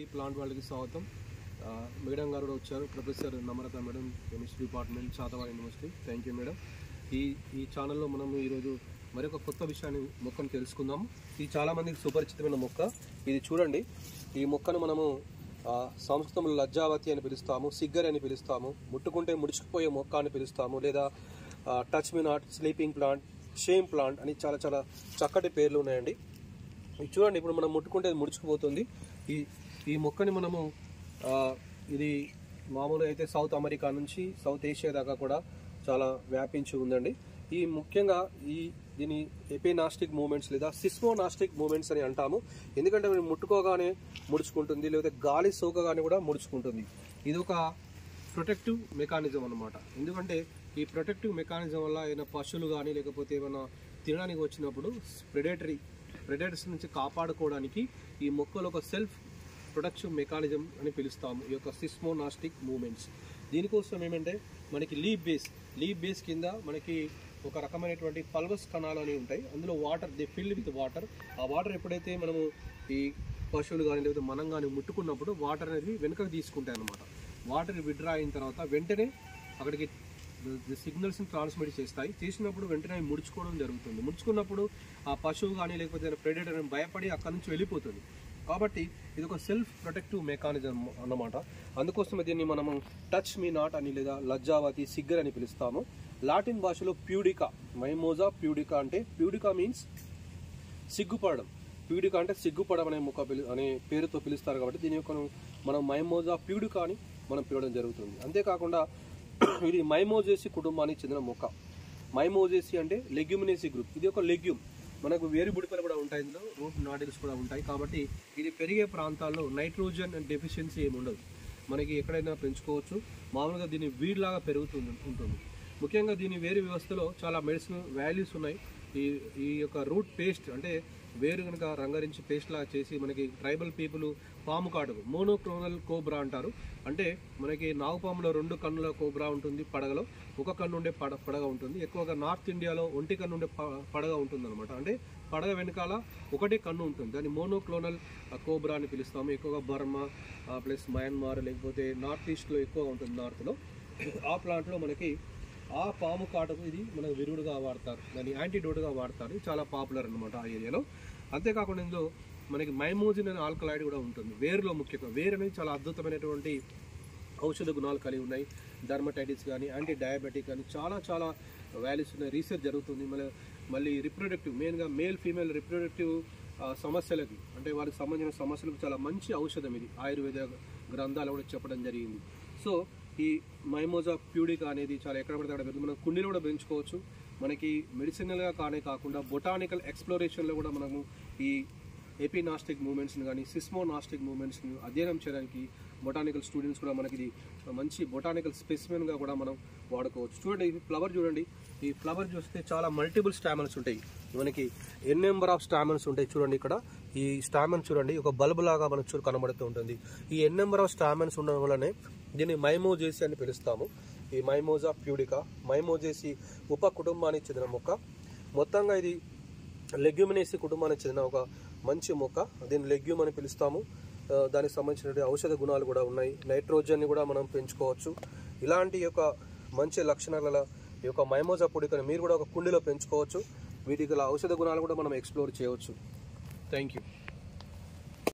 ఈ ప్లాంట్ వాళ్ళకి స్వాగతం. మేడం గారు కూడా వచ్చారు, professor Namrata madam, chemistry department, చాతవాడ యూనివర్సిటీ. Thank you madam. ఈ ఛానల్లో మనం ఈరోజు మరొక కొత్త విషయాన్ని మొక్కను తెలుసుకుందాము. ఇది చాలామందికి సుపరిచితమైన మొక్క. ఇది చూడండి, ఈ మొక్కను మనము సంస్కృతంలో లజ్జావతి అని పిలుస్తాము, సిగ్గర్ అని పిలుస్తాము, ముట్టుకుంటే ముడుచుకుపోయే మొక్క అని పిలుస్తాము, లేదా touch me not, sleeping plant, shame plant అని చాలా చాలా చక్కటి పేర్లు ఉన్నాయండి. ఇది చూడండి, ఇప్పుడు మనం ముట్టుకుంటే అది ముడుచుకుపోతుంది. ఈ మొక్కని మనము ఇది మామూలుగా అయితే సౌత్ అమెరికా నుంచి సౌత్ ఏషియా దాకా కూడా చాలా వ్యాపించి ఉందండి. ఈ ముఖ్యంగా దీని ఎపినాస్టిక్ మూమెంట్స్ లేదా సిస్మోనాస్టిక్ మూమెంట్స్ అని అంటాము. ఎందుకంటే మీరు ముట్టుకోగానే ముడుచుకుంటుంది, లేకపోతే గాలి సోకగానే కూడా ముడుచుకుంటుంది. ఇది ఒక ప్రొటెక్టివ్ మెకానిజం అన్నమాట. ఎందుకంటే ఈ ప్రొటెక్టివ్ మెకానిజం వల్ల ఏమైనా పశువులు కానీ లేకపోతే ఏమైనా తినడానికి వచ్చినప్పుడు ప్రెడేటర్స్ నుంచి కాపాడుకోవడానికి ఈ మొక్కలు ఒక సెల్ఫ్ ప్రొటెక్షన్ మెకానిజం అని పిలుస్తాము, ఈ యొక్క సిస్మోనాస్టిక్ మూమెంట్స్. దీనికోసం ఏమంటే మనకి లీఫ్ బేస్ కింద మనకి ఒక రకమైనటువంటి పల్వస్ కణాలు అనేవి ఉంటాయి. అందులో వాటర్ ఫిల్డ్ విత్ వాటర్. ఆ వాటర్ ఎప్పుడైతే మనము ఈ పశువులు కానీ లేకపోతే మనం కానీ ముట్టుకున్నప్పుడు వాటర్ అనేది వెనుకకు తీసుకుంటాయి అన్నమాట. వాటర్ విడ్రా అయిన తర్వాత వెంటనే అక్కడికి సిగ్నల్స్ని ట్రాన్స్మిట్ చేసినప్పుడు వెంటనే ముడుచుకోవడం జరుగుతుంది. ముడుచుకున్నప్పుడు ఆ పశువు కానీ లేకపోతే ప్రెడేటర్ భయపడి అక్కడి నుంచి వెళ్ళిపోతుంది. కాబట్టి ఇది ఒక సెల్ఫ్ ప్రొటెక్టివ్ మెకానిజం అన్నమాట. అందుకోసమే దీన్ని మనము టచ్ మీ నాట్ అని లేదా లజ్జావతి, సిగ్గర్ అని పిలుస్తాము. లాటిన్ భాషలో ప్యూడికా, మైమోజా ప్యూడికా అంటే, ప్యూడికా మీన్స్ సిగ్గుపడడం, ప్యూడికా అంటే సిగ్గుపడడం అనే మొక్క అనే పేరుతో పిలుస్తారు. కాబట్టి దీని యొక్క మనం మైమోజా ప్యూడికా అని మనం పిలవడం జరుగుతుంది. అంతేకాకుండా ఇది మైమోజేసి కుటుంబానికి చెందిన మొక్క. మైమోజేసి అంటే లెగ్యూమినేసి గ్రూప్. ఇది ఒక లెగ్యూమ్. మనకు వేరు బుడిపలు కూడా ఉంటాయి, ఇందులో రూట్ నాటిల్స్ కూడా ఉంటాయి. కాబట్టి ఇది పెరిగే ప్రాంతాల్లో నైట్రోజన్ డెఫిషియన్సీ ఏమి ఉండదు, మనకి ఎక్కడైనా పెంచుకోవచ్చు. మామూలుగా దీన్ని వీడ్లాగా ఉంటుంది. ముఖ్యంగా దీని వేరు వ్యవస్థలో చాలా మెడిసినల్ వాల్యూస్ ఉన్నాయి. ఈ యొక్క రూట్ పేస్ట్ అంటే వేరు కనుక రంగరించి పేస్ట్ లాగా చేసి మనకి ట్రైబల్ పీపుల్ పాము కాటుకు మోనోక్లోనల్ కోబ్రా అంటారు. అంటే మనకి నాగుపాములో 2 కన్నుల కోబ్రా ఉంటుంది, పడగలో 1 కన్ను ఉండే పడగ ఉంటుంది. ఎక్కువగా నార్త్ ఇండియాలో 1 కన్ను ఉండే పడగ ఉంటుంది అనమాట. అంటే పడగ వెనకాల 1 కన్ను ఉంటుంది. దాన్ని మోనోక్లోనల్ కోబ్రా అని పిలుస్తాము. ఎక్కువగా బర్మా ప్లస్ మయన్మార్ లేకపోతే నార్త్ ఈస్ట్లో ఎక్కువగా ఉంటుంది, నార్త్లో. ఆ ప్లాంట్లో మనకి ఆ పాము కాటకు ఇది మనకు విరుగుడుగా వాడతారు, దాన్ని యాంటీడోట్గా వాడతారు. చాలా పాపులర్ అనమాట ఆ ఏరియాలో. అంతేకాకుండా ఇందులో మనకి మైమోజిన్ అనే ఆల్కలాయిడ్ కూడా ఉంటుంది వేరులో. ముఖ్యంగా వేరు అనేది చాలా అద్భుతమైనటువంటి ఔషధ గుణాలు కలిగి ఉన్నాయి. డర్మటైటిస్ కానీ, యాంటీ డయాబెటిక్ కానీ చాలా చాలా వాల్యూస్ ఉన్నాయి. రీసెర్చ్ జరుగుతుంది. మళ్ళీ రిప్రొడక్టివ్, మెయిన్గా మేల్ ఫీమేల్ రిప్రొడక్టివ్ సమస్యలకి, అంటే వారికి సంబంధించిన సమస్యలకు చాలా మంచి ఔషధం ఇది. ఆయుర్వేద గ్రంథాలు కూడా చెప్పడం జరిగింది. సో ఈ మైమోజా ప్యూడికా అనేది చాలా ఎక్కడ పడితే అక్కడ మనం కుండీలో కూడా పెంచుకోవచ్చు. మనకి మెడిసినల్గా కాకుండా బొటానికల్ ఎక్స్ప్లోరేషన్లో కూడా మనము ఈ ఎపినాస్టిక్ మూమెంట్స్ని కానీ సిస్మోనాస్టిక్ మూమెంట్స్ని అధ్యయనం చేయడానికి బొటానికల్ స్టూడెంట్స్ కూడా మనకి ఇది మంచి బొటానికల్ స్పెసిమెన్గా కూడా మనం వాడుకోవచ్చు. చూడండి, ఈ ఫ్లవర్ చూడండి. ఈ ఫ్లవర్ చూస్తే చాలా మల్టిపుల్ స్టామన్స్ ఉంటాయి. మనకి ఎన్ నెంబర్ ఆఫ్ స్టామన్స్ ఉంటాయి. చూడండి, ఇక్కడ ఈ స్టామన్ చూడండి ఒక బల్బ్ లాగా మనకు కనబడుతూ ఉంటుంది. ఈ ఎన్ నెంబర్ ఆఫ్ స్టామన్స్ ఉండడం వల్లనే దీన్ని మైమోజేసి అని పిలుస్తాము. ఈ మైమోజా ప్యూడికా మైమోజేసి ఉప కుటుంబానికి చెందిన మొక్క. మొత్తంగా ఇది లెగ్యూమినేసి కుటుంబానికి చెందిన ఒక మంచి మొక్క. దీన్ని లెగ్యూమ్ అని పిలుస్తాము. దానికి సంబంధించిన ఔషధ గుణాలు కూడా ఉన్నాయి. నైట్రోజన్ని కూడా మనం పెంచుకోవచ్చు. ఇలాంటి యొక్క మంచి లక్షణాల ఈ యొక్క మైమోజా ప్యూడికాని మీరు కూడా ఒక కుండీలో పెంచుకోవచ్చు. వీటికి ఔషధ గుణాలు కూడా మనం ఎక్స్ప్లోర్ చేయవచ్చు. Thank you.